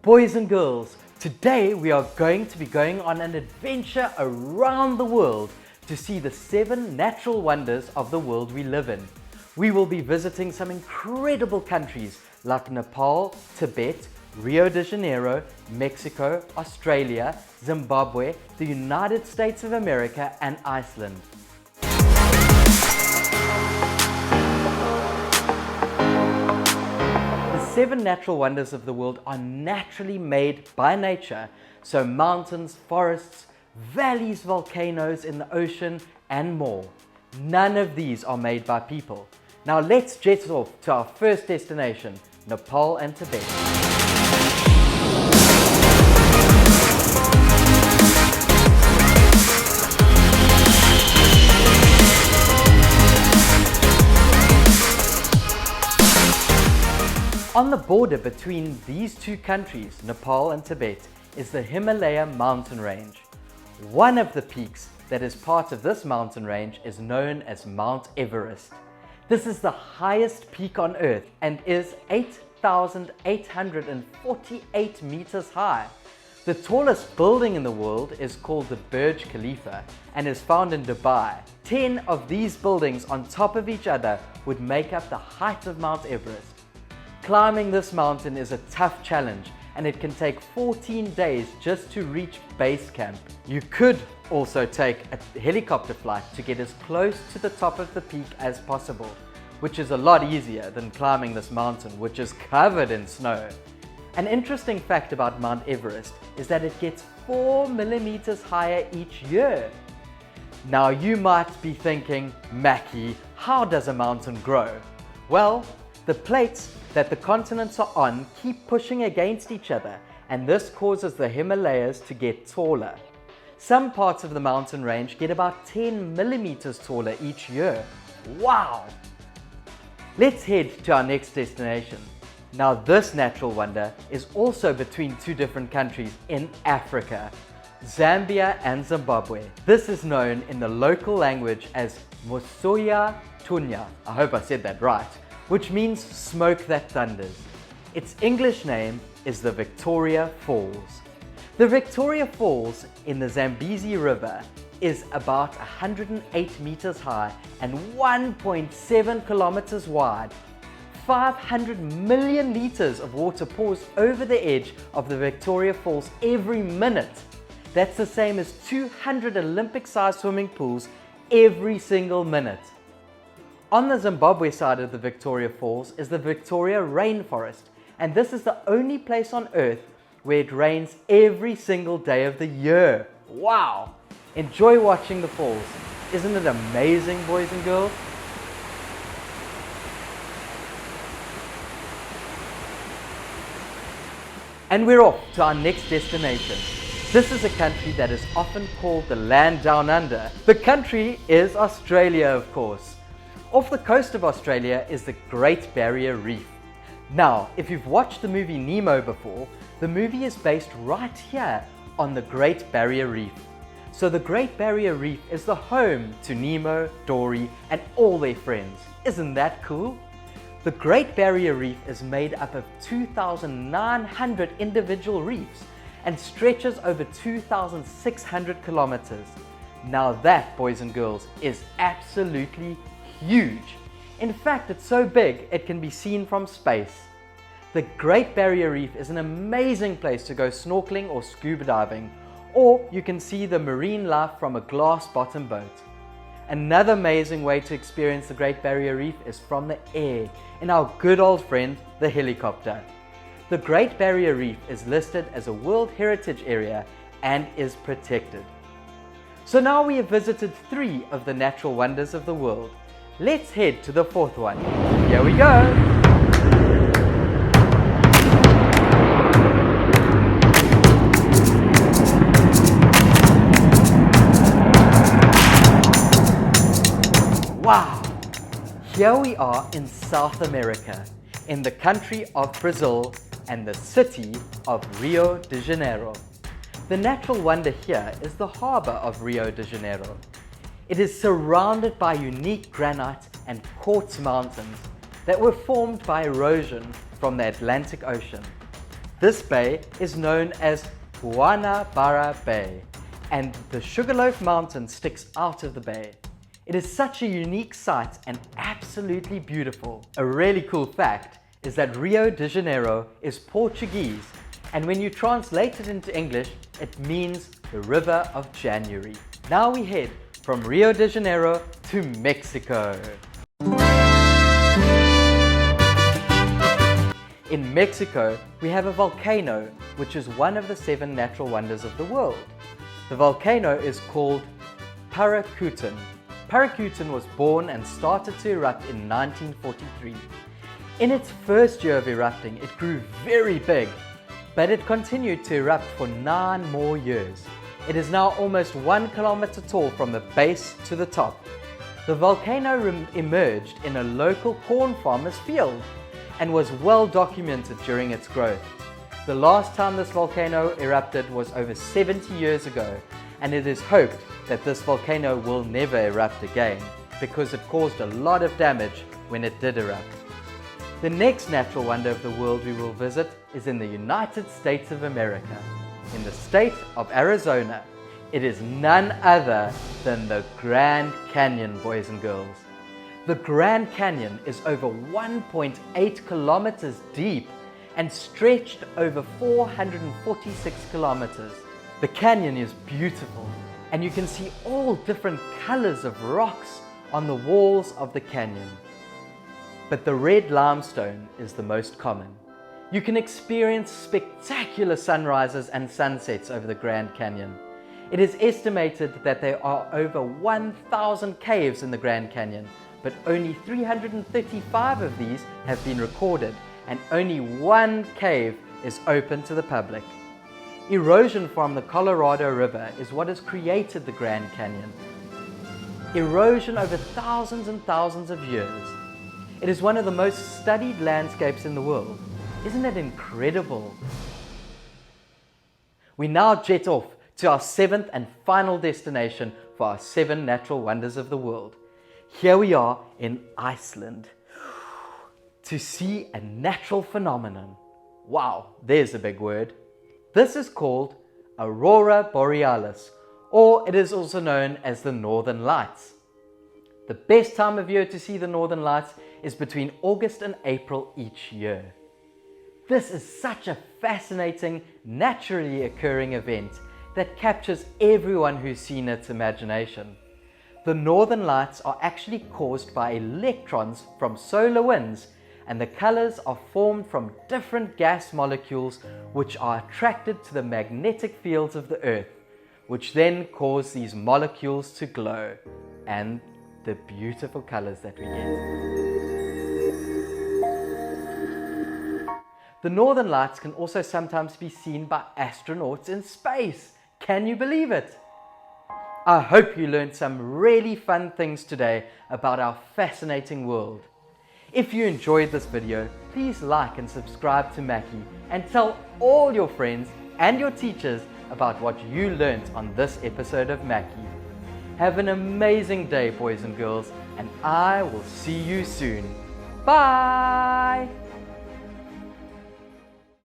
Boys and girls, today we are going to be going on an adventure around the world to see the 7 natural wonders of the world we live in. We will be visiting some incredible countries like Nepal, Tibet, Rio de Janeiro, Mexico, Australia, Zimbabwe, the United States of America and Iceland. The 7 natural wonders of the world are naturally made by nature, so mountains, forests, valleys, volcanoes in the ocean and more. None of these are made by people. Now let's jet off to our first destination, Nepal and Tibet. On the border between these two countries, Nepal and Tibet, is the Himalaya mountain range. One of the peaks that is part of this mountain range is known as Mount Everest. This is the highest peak on Earth and is 8,848 meters high. The tallest building in the world is called the Burj Khalifa and is found in Dubai. 10 of these buildings on top of each other would make up the height of Mount Everest. Climbing this mountain is a tough challenge and it can take 14 days just to reach base camp. You could also take a helicopter flight to get as close to the top of the peak as possible, which is a lot easier than climbing this mountain, which is covered in snow. An interesting fact about Mount Everest is that it gets 4 millimeters higher each year. Now you might be thinking, Mackey, how does a mountain grow? Well, the plates that the continents are on keep pushing against each other, and this causes the Himalayas to get taller. Some parts of the mountain range get about 10 millimeters taller each year. Wow! Let's head to our next destination. Now this natural wonder is also between 2 different countries in Africa, Zambia and Zimbabwe. This is known in the local language as Mosoya Tunya. I hope I said that right, which means smoke that thunders. Its English name is the Victoria Falls. The Victoria Falls in the Zambezi River is about 108 meters high and 1.7 kilometers wide. 500 million liters of water pours over the edge of the Victoria Falls every minute. That's the same as 200 Olympic-sized swimming pools every single minute. On the Zimbabwe side of the Victoria Falls is the Victoria Rainforest, and this is the only place on Earth where it rains every single day of the year. Wow! Enjoy watching the falls. Isn't it amazing, boys and girls? And we're off to our next destination. This is a country that is often called the land down under. The country is Australia, of course. Off the coast of Australia is the Great Barrier Reef. Now, if you've watched the movie Nemo before, the movie is based right here on the Great Barrier Reef. So the Great Barrier Reef is the home to Nemo, Dory, and all their friends. Isn't that cool? The Great Barrier Reef is made up of 2,900 individual reefs and stretches over 2,600 kilometers. Now that, boys and girls, is absolutely huge. In fact, it's so big it can be seen from space. The Great Barrier Reef is an amazing place to go snorkeling or scuba diving, or you can see the marine life from a glass-bottom boat. Another amazing way to experience the Great Barrier Reef is from the air, in our good old friend, the helicopter. The Great Barrier Reef is listed as a World Heritage Area and is protected. So now we have visited 3 of the natural wonders of the world. Let's head to the 4th one. Here we go! Wow! Here we are in South America, in the country of Brazil and the city of Rio de Janeiro. The natural wonder here is the harbor of Rio de Janeiro. It is surrounded by unique granite and quartz mountains that were formed by erosion from the Atlantic Ocean. This bay is known as Guanabara Bay, and the Sugarloaf Mountain sticks out of the bay. It is such a unique sight and absolutely beautiful. A really cool fact is that Rio de Janeiro is Portuguese, and when you translate it into English, it means the river of January. Now we head from Rio de Janeiro to Mexico. In Mexico, we have a volcano, which is one of the 7 natural wonders of the world. The volcano is called Paricutin. Paricutin was born and started to erupt in 1943. In its first year of erupting, it grew very big, but it continued to erupt for 9 more years. It is now almost 1 kilometer tall from the base to the top. The volcano emerged in a local corn farmer's field and was well documented during its growth. The last time this volcano erupted was over 70 years ago, and it is hoped that this volcano will never erupt again because it caused a lot of damage when it did erupt. The next natural wonder of the world we will visit is in the United States of America, in the state of Arizona. It is none other than the Grand Canyon, boys and girls. The Grand Canyon is over 1.8 kilometers deep and stretched over 446 kilometers. The canyon is beautiful, and you can see all different colors of rocks on the walls of the canyon. But the red limestone is the most common. You can experience spectacular sunrises and sunsets over the Grand Canyon. It is estimated that there are over 1,000 caves in the Grand Canyon, but only 335 of these have been recorded, and only 1 cave is open to the public. Erosion from the Colorado River is what has created the Grand Canyon. Erosion over thousands and thousands of years. It is one of the most studied landscapes in the world. Isn't it incredible? We now jet off to our 7th and final destination for our 7 natural wonders of the world. Here we are in Iceland to see a natural phenomenon. Wow, there's a big word. This is called Aurora Borealis, or it is also known as the Northern Lights. The best time of year to see the Northern Lights is between August and April each year. This is such a fascinating, naturally occurring event that captures everyone who's seen its imagination. The Northern Lights are actually caused by electrons from solar winds, and the colors are formed from different gas molecules which are attracted to the magnetic fields of the Earth, which then cause these molecules to glow, and the beautiful colors that we get. The Northern Lights can also sometimes be seen by astronauts in space. Can you believe it? I hope you learned some really fun things today about our fascinating world. If you enjoyed this video, please like and subscribe to Mackey and tell all your friends and your teachers about what you learned on this episode of Mackey. Have an amazing day, boys and girls, and I will see you soon. Bye!